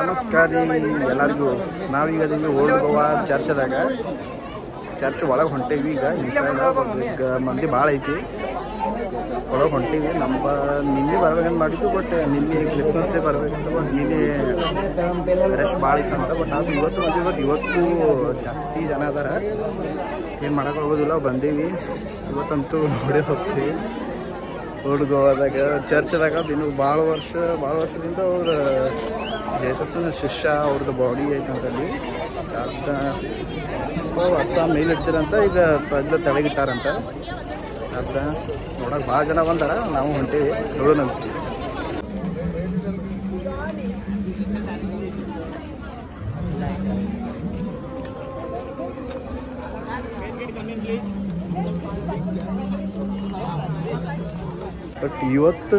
ನಮಸ್ಕಾರ ಎಲ್ಲರಿಗೂ. ನಾವೀಗ ಓಲ್ಡ್ ಗೋವಾ ಚರ್ಚ್ದಾಗ ಚರ್ಚ್ ಒಳಗೆ ಹೊಂಟೇವಿ. ಈಗ ಮಂದಿ ಭಾಳ ಐತಿ, ಒಳಗೆ ಹೊಂಟೀವಿ. ನಿನ್ನೆ ಬರ್ಬೇಕಂತ ಮಾಡಿದ್ದು, ಬಟ್ ನಿನ್ನೆ ಕ್ರಿಸ್ಮಸ್ ಡೇ ಬರ್ಬೇಕಂತ, ಬಟ್ ನಿನ್ನೆ ರಶ್ ಭಾಳ ಇತ್ತಂತ. ಬಟ್ ನಾವು ಇವತ್ತು ಬಂದೀವಿ. ಬಟ್ ಇವತ್ತು ಜಾಸ್ತಿ ಜನ ಅದಾರ, ಏನು ಮಾಡೋಕೆ ಹೋಗೋದಿಲ್ಲ. ಬಂದೀವಿ ಇವತ್ತಂತೂ ನೋಡಿ ಹೋಗ್ತೀವಿ ಓಲ್ಡ್ ಗೋವಾದಾಗ ಚರ್ಚ್ದಾಗ. ಇನ್ನು ಭಾಳ ವರ್ಷದಿಂದ ಅವ್ರ ಜೇಸಸ್ನ ಶಿಷ್ಯ ಅವ್ರದ್ದು ಬಾಡಿ ಐತಂತಲ್ಲಿ ಅರ್ಧ ವರ್ಷ ಮೇಲಿಡ್ತಿರಂತ. ಈಗ ತೆಳಗಿಟ್ಟಾರಂತ ಅರ್ಧ. ನೋಡೋಕೆ ಭಾಳ ಜನ ಬಂದಾರ, ನಾವು ಹೊಂಟೀವಿ, ನೋಡೋಣ. ಬಟ್ ಇವತ್ತೂ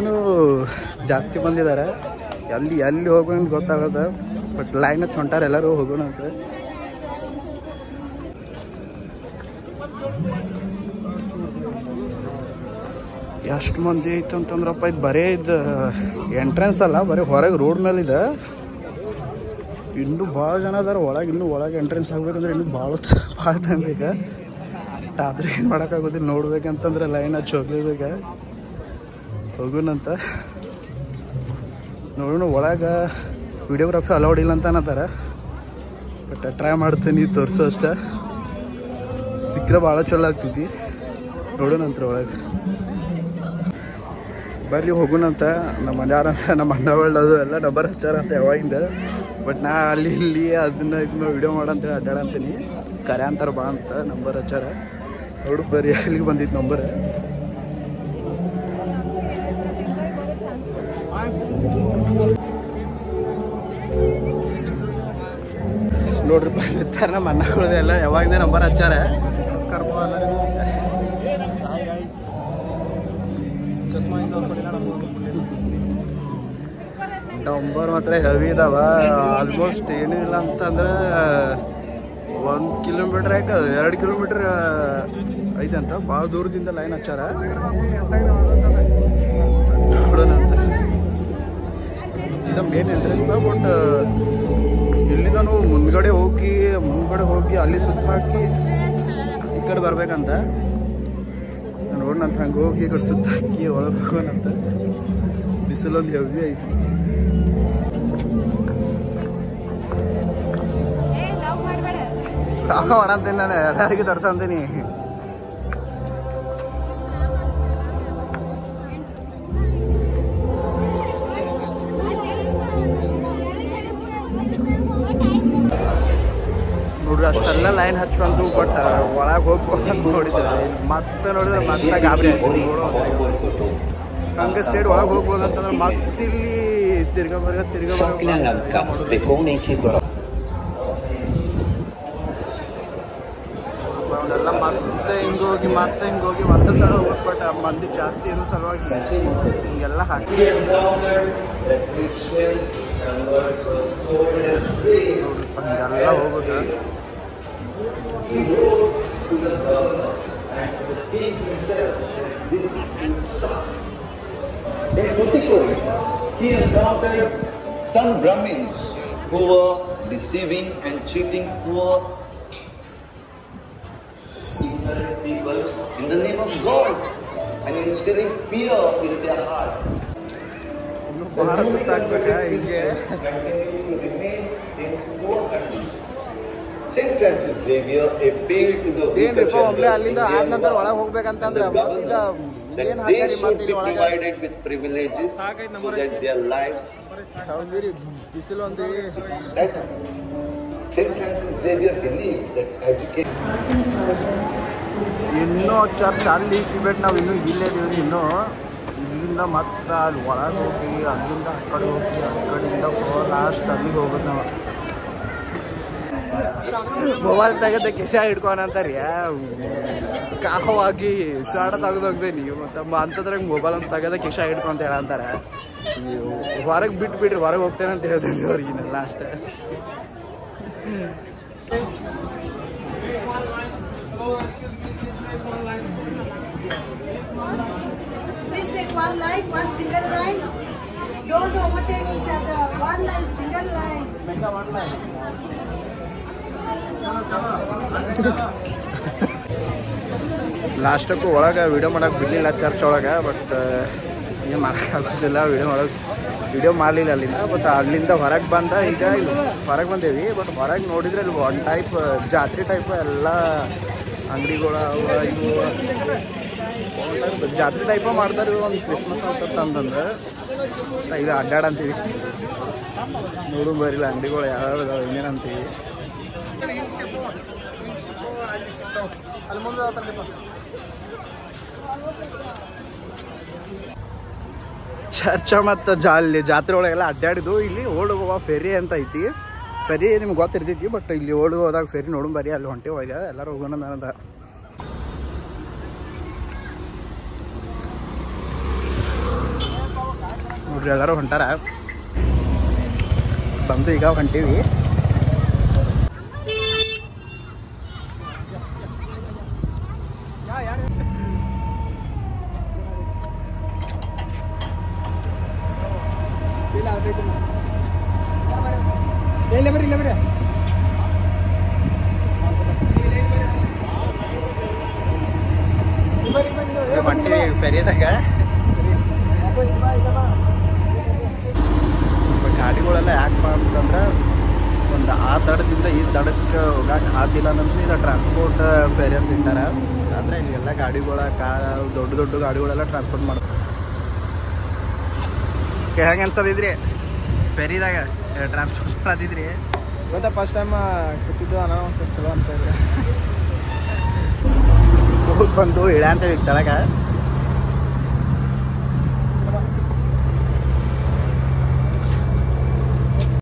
ಜಾಸ್ತಿ ಬಂದಿದ್ದಾರೆ. ಎಲ್ಲಿ ಹೋಗೋಣ ಗೊತ್ತಾಗದ. ಬಟ್ ಲೈನ್ ಹೊಂಟಾರ, ಎಲ್ಲರೂ ಹೋಗೋಣ ಅಂತ. ಎಷ್ಟು ಮಂದಿ ಐತೆ ಅಂತಂದ್ರಪ್ಪ, ಇದು ಬರೇ ಇದು ಎಂಟ್ರೆನ್ಸ್ ಅಲ್ಲ, ಬರೀ ಹೊರಗೆ ರೋಡ್ ಮೇಲೆ ಇದೆ. ಇನ್ನೂ ಭಾಳ ಜನ ಅದಾರ ಒಳಗೆ. ಇನ್ನೂ ಒಳಗೆ ಎಂಟ್ರೆನ್ಸ್ ಆಗ್ಬೇಕಂದ್ರೆ ಇನ್ನೂ ಭಾಳ ಟೈಮ್ ಬೇಕು. ಆದ್ರೆ ಏನು ಮಾಡೋಕ್ಕಾಗೋದಿಲ್ಲ. ನೋಡ್ಬೇಕಂತಂದ್ರೆ ಲೈನ್ ಹಚ್ಚಿ ಹೋಗ್ಲೇಬೇಕು. ಹೋಗೋಣಂತ, ನೋಡೋಣ. ಒಳಗೆ ವಿಡಿಯೋಗ್ರಫಿ ಅಲೌಡ್ ಇಲ್ಲ ಅಂತ ಅನ್ನತ್ತಾರ, ಬಟ್ ಟ್ರೈ ಮಾಡ್ತೀನಿ ತೋರಿಸೋ ಅಷ್ಟ. ಸಿಕ್ಕರೆ ಭಾಳ ಚಲೋ ಆಗ್ತೈತಿ. ನೋಡೋಣಂತ ಒಳಗೆ ಬರ್ರಿ, ಹೋಗೋಣಂತ. ನಮ್ಮ ಮನೆಯಾರಂತ ನಮ್ಮ ಅಣ್ಣಗಳದು ಎಲ್ಲ ನಂಬರ್ ಹಚ್ಚಾರಂತ ಯಾವಾಗಿಂದ. ಬಟ್ ನಾ ಇಲ್ಲಿ ಅದನ್ನ ವಿಡಿಯೋ ಮಾಡಂತೇಳಿ ಅಡ್ಡಾಡಂತೀನಿ. ಕರೆ ಅಂತಾರೆ ಬಾ ಅಂತ ನಂಬರ್ ಹಚ್ಚಾರ. ನೋಡು ಬರ್ರಿ, ಅಲ್ಲಿಗೆ ಬಂದಿತ್ತು ನಂಬರ್. ನೋಡ್ರಿ ಬರ್ತಾರೆ ನಮ್ಮ ಅಣ್ಣಗಳದ್ದು ಎಲ್ಲ ಯಾವಾಗಿಂದ ನಂಬರ್ ಹಚ್ಚಾರ. ನಮಸ್ಕಾರ ನಂಬರ್ ಮಾತ್ರ ಹೆವಿ ಇದಾವ. ಆಲ್ಮೋಸ್ಟ್ ಏನೂ ಇಲ್ಲ ಅಂತಂದ್ರೆ 1 ಕಿಲೋಮೀಟ್ರ್ ಯಾಕೆ 2 ಕಿಲೋಮೀಟ್ರ್ ಐತೆ ಅಂತ. ಭಾಳ ದೂರದಿಂದ ಲೈನ್ ಹಚ್ಚಾರ. ನೋಡೋಣ ಅಂತ. ಇದು ಮೇನ್ ಎಂಟ್ರೆನ್ಸ್. ಬಟ್ ಇಲ್ಲಿ ನಾನು ಮುಂದ್ಗಡೆ ಹೋಗಿ ಅಲ್ಲಿ ಸುತ್ತ ಹಾಕಿ ಈ ಕಡೆ ಬರ್ಬೇಕಂತ. ನೋಡೋಣಂತ. ಹಂಗೆ ಹೋಗಿ ಈ ಕಡೆ ಸುತ್ತ ಹಾಕಿ ಒಳಗೆ ಹೋಗೋಣಂತ. ಬಿಸಿಲೊಂದು ಹೆವಿ ಐತಿ. ಮಾಡಂತೀನಿ ನಾನು, ಎಲ್ಲರಿಗೂ ತರ್ಸಂತೀನಿ. ನೋಡ್ರಿ ಅಷ್ಟೆಲ್ಲ ಲೈನ್ ಹಚ್ಕೊಂತು. ಬಟ್ ಒಳಗೆ ಹೋಗ್ಬೋದು ನೋಡಿದ್ರೆ ಮತ್ತೆ ನೋಡಿದ್ರೆ ಮತ್ತೆ ಗಾಬರಿ ಆಯ್ತು. ಹಂಗೆ ಸ್ಟೇಟ್ ಒಳಗೆ ಹೋಗ್ಬೋದು ಅಂತಂದ್ರೆ ಮತ್ತಿಲ್ಲಿ ತಿರ್ಗಾ ಅವನ್ನೆಲ್ಲ ಮತ್ತೆ ಹಿಂಗೋಗಿ ಒಂದೇ ಸಲ ಹೋಗ್ಬೇಕು. ಬಟ್ ಮಂದಿ ಜಾಸ್ತಿ ಏನೋ ಸಲುವಾಗಿ ಹಿಂಗೆಲ್ಲ ಹಾಕಿ ಹಿಂಗೆಲ್ಲ ಹೋಗೋದು. He encountered some Brahmins who were deceiving and cheating poor ignorant people in the name of God and instilling fear in their hearts. ಬಹಳ ಸುತ್ತಾಗ್ಬೇಕಾ ಹೀಗೆ. Saint Francis Xavier appealed to the weaker generation. ಅಲ್ಲಿಂದ ಆದ ನಂತರ ಒಳಗೆ ಹೋಗ್ಬೇಕಂತಂದ್ರೆ ಏನು ಹಾಕ್ಯಾರಿ ಮತ್ತೆ ಇಲ್ಲಿ ಒಳಗೆ provided with privileges so that their lives. ಬಿಸಿಲು ಒಂದು. Saint Francis Xavier believed that education. ಇನ್ನೂ ಚರ್ಚ್ ಅಲ್ಲಿ ಟಿಬೆಟ್ ನಾವು ಇನ್ನೂ ಇಲ್ಲೇ ಇದೀವಿ. ಇನ್ನೂ ಇಲ್ಲಿಂದ ಮತ್ತೆ ಅಲ್ಲಿ ಒಳಗೆ ಹೋಗಿ ಅಲ್ಲಿಂದ ಆ ಕಡೆ ಹೋಗಿ ಆ ಕಡೆಯಿಂದ ಲಾಸ್ಟ್ ಅಲ್ಲಿಗೆ ಹೋಗೋದು ನಾವು. ಮೊಬೈಲ್ ತೆಗೆದ ಕೆಶ ಹಿಡ್ಕೋಣ ಅಂತಾರೆ. ಕಾಹವಾಗಿ ಸಾಡ ತೆಗೆದೋಗ್ದೆ ಮತ್ತು ಅಂತದ್ರಾಗ ಮೊಬೈಲ್ ಅಂತ ತೆಗೆದ ಕೆಶ ಹಿಡ್ಕೊಂತ ಹೇಳಂತಾರೆ. ಹೊರಗೆ ಬಿಟ್ಬಿಡ್ರಿ, ಹೊರಗೆ ಹೋಗ್ತೇನೆ ಅಂತ ಹೇಳ್ತೀನಿ ಅವ್ರಿಗೆ last. Please make one line, one single line. Don't overtake each other. One line, single line. ಲಾಸ್ಟಕ್ಕೂ ಒಳಗೆ ವೀಡಿಯೋ ಮಾಡೋಕೆ ಬಿಡಲಿಲ್ಲ ಚರ್ಚ್ ಒಳಗೆ. ಬಟ್ ಏನು ಮಾಡೋಕ್ಕಾಗೋದಿಲ್ಲ, ವೀಡಿಯೋ ಮಾಡಲಿಲ್ಲ ಅಲ್ಲಿಂದ. ಬಟ್ ಅಲ್ಲಿಂದ ಹೊರಗೆ ಬಂದ ಈಗ ಇಲ್ಲಿ ಹೊರಗೆ ಬಂದೇವಿ. ಬಟ್ ಹೊರಗೆ ನೋಡಿದ್ರೆ ಇಲ್ಲಿ ಒನ್ ಟೈಪ್ ಜಾತ್ರೆ ಟೈಪ್ ಎಲ್ಲ ಅಂಗಡಿಗಳು ಇವು ಜಾತ್ರೆ ಟೈಪ ಮಾಡ್ತಾರೆ. ಒಂದು ಕ್ರಿಸ್ಮಸ್ ಅಂತಂದ್ರೆ ಈಗ ಅಡ್ಡಾಡಂತೀವಿ, ನೋಡು ಬರಿಲ್ಲ ಅಂಗಡಿಗಳು ಯಾವ್ಯಾವ ಏನೇನಂತೀವಿ. ಚರ್ಚ ಮತ್ತು ಜಾತ್ರೆ ಒಳಗೆಲ್ಲ ಅಡ್ಡಾಡಿದ್ದು. ಇಲ್ಲಿ ಓಲ್ಡ್ ಗೋವಾ ಫೆರಿ ಅಂತ ಐತಿ. ಫೆರಿ ನಿಮ್ಗೆ ಗೊತ್ತಿರ್ತೈತಿ. ಬಟ್ ಇಲ್ಲಿ ಓಲ್ಡ್ ಗೋವಾದಾಗ ಫೆರಿ ನೋಡು ಬರೀ ಅಲ್ಲಿ ಹೊಂಟೆ ಹೋಗ ಎಲ್ಲರೂ ಹೋಗೋಣ ಅಂತ. ನೋಡ್ರಿ ಎಲ್ಲರೂ ಹೊಂಟಾರ. ಬಂದು ಈಗ ಹೊಂಟೀವಿ. ಹೊಂಟೀವಿ ಫೆರಿದಾಗ. ಗಾಡಿಗಳೆಲ್ಲ ಯಾಕಪ್ಪ ಅಂತಂದ್ರೆ ಒಂದು ಆ ತಡದಿಂದ ಈ ತಡಕ್ಕೆ ಹೋಗಕ್ಕೆ ಆದಿಲ್ಲ ಅನ್ನಂದ್ರೆ ಇಲ್ಲ ಟ್ರಾನ್ಸ್ಪೋರ್ಟ್ ಫೇರಿ ಅಂತ ಇಟ್ಟಾರ. ಆದರೆ ಇಲ್ಲೆಲ್ಲ ಗಾಡಿಗಳ ದೊಡ್ಡ ದೊಡ್ಡ ಗಾಡಿಗಳೆಲ್ಲ ಟ್ರಾನ್ಸ್ಪೋರ್ಟ್ ಮಾಡ್ತಾರೆ. ಹೆಂಗೆ ಅನ್ಸದಿದ್ರಿ ಫೆರಿದಾಗ ಟ್ರಾನ್ಸ್ಪೋರ್ಟ್ ಮಾಡದಿದ್ರಿ? ಗೊತ್ತಾ ಫಸ್ಟ್ ಟೈಮ್ ಕೂತಿದ್ದು ಅನ್ನೋ ಒಂದು ಸ್ವಲ್ಪ ಚಲೋ ಅನ್ಸ್ತಾ ಇದೆ. ಹೋಗಿ ಬಂದು ಇಳ ಅಂತ ತೆಳಗ